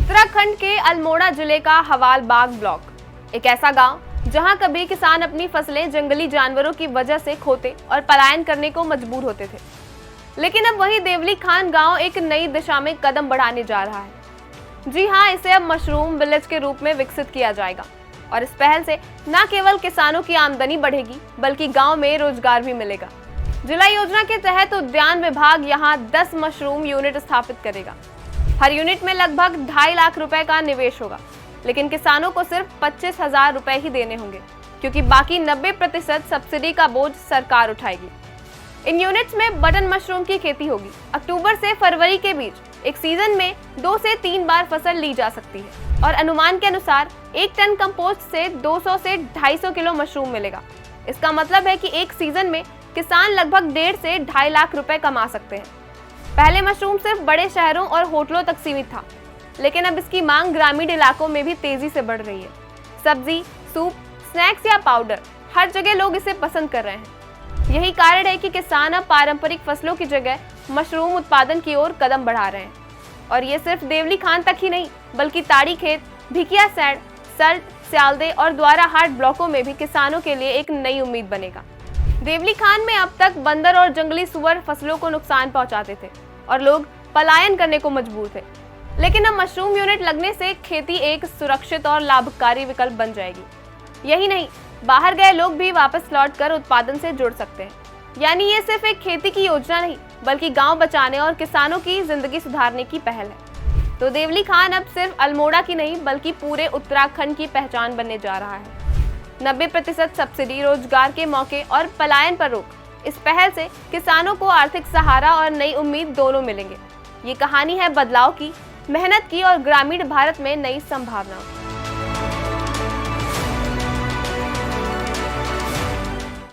उत्तराखंड के अल्मोड़ा जिले का हवालबाग ब्लॉक, एक ऐसा गांव जहां कभी किसान अपनी फसलें जंगली जानवरों की वजह से खोते और पलायन करने को मजबूर होते थे। लेकिन अब वही देवली खान गांव एक नई दिशा में कदम बढ़ाने जा रहा है। जी हां, इसे अब मशरूम विलेज के रूप में विकसित किया जाएगा और इस पहल से न केवल किसानों की आमदनी बढ़ेगी बल्कि गांव में रोजगार भी मिलेगा। जिला योजना के तहत उद्यान विभाग यहां 10 मशरूम यूनिट स्थापित करेगा। हर यूनिट में लगभग 2.5 लाख रुपए का निवेश होगा, लेकिन किसानों को सिर्फ 25,000 रुपए ही देने होंगे, क्योंकि बाकी 90% सब्सिडी का बोझ सरकार उठाएगी। इन यूनिट्स में बटन मशरूम की खेती होगी। अक्टूबर से फरवरी के बीच एक सीजन में 2 से 3 बार फसल ली जा सकती है और अनुमान के अनुसार 1 टन कंपोस्ट से 200 से 250 किलो मशरूम मिलेगा। इसका मतलब है कि एक सीजन में किसान लगभग 1.5 से 2.5 लाख रुपए कमा सकते हैं। पहले मशरूम सिर्फ बड़े शहरों और होटलों तक सीमित था, लेकिन अब इसकी मांग ग्रामीण इलाकों में भी तेजी से बढ़ रही है। सब्जी, सूप, स्नैक्स या पाउडर, हर जगह लोग इसे पसंद कर रहे हैं। यही कारण है कि किसान अब पारंपरिक फसलों की जगह मशरूम उत्पादन की ओर कदम बढ़ा रहे हैं। और ये सिर्फ देवली खान तक ही नहीं, बल्कि ताड़ी खेत, भिकिया सैंड, सल्ट, स्यालदे और द्वारा हाट ब्लॉकों में भी किसानों के लिए एक नई उम्मीद बनेगा। देवली खान में अब तक बंदर और जंगली सुअर फसलों को नुकसान पहुंचाते थे और लोग पलायन करने को मजबूर थे। लेकिन अब मशरूम यूनिट लगने से खेती एक सुरक्षित और लाभकारी विकल्प बन जाएगी। यही नहीं, बाहर गए लोग भी वापस लौटकर उत्पादन से जुड़ सकते हैं। यानी ये सिर्फ एक खेती की योजना नहीं, बल्कि गांव बचाने और किसानों की जिंदगी सुधारने की पहल है। तो देवली खान अब सिर्फ अल्मोड़ा की नहीं, बल्कि पूरे उत्तराखंड की पहचान बनने जा रहा है। 90% सब्सिडी, रोजगार के मौके और पलायन पर रोक, इस पहल से किसानों को आर्थिक सहारा और नई उम्मीद दोनों मिलेंगे। ये कहानी है बदलाव की, मेहनत की और ग्रामीण भारत में नई संभावनाओं की।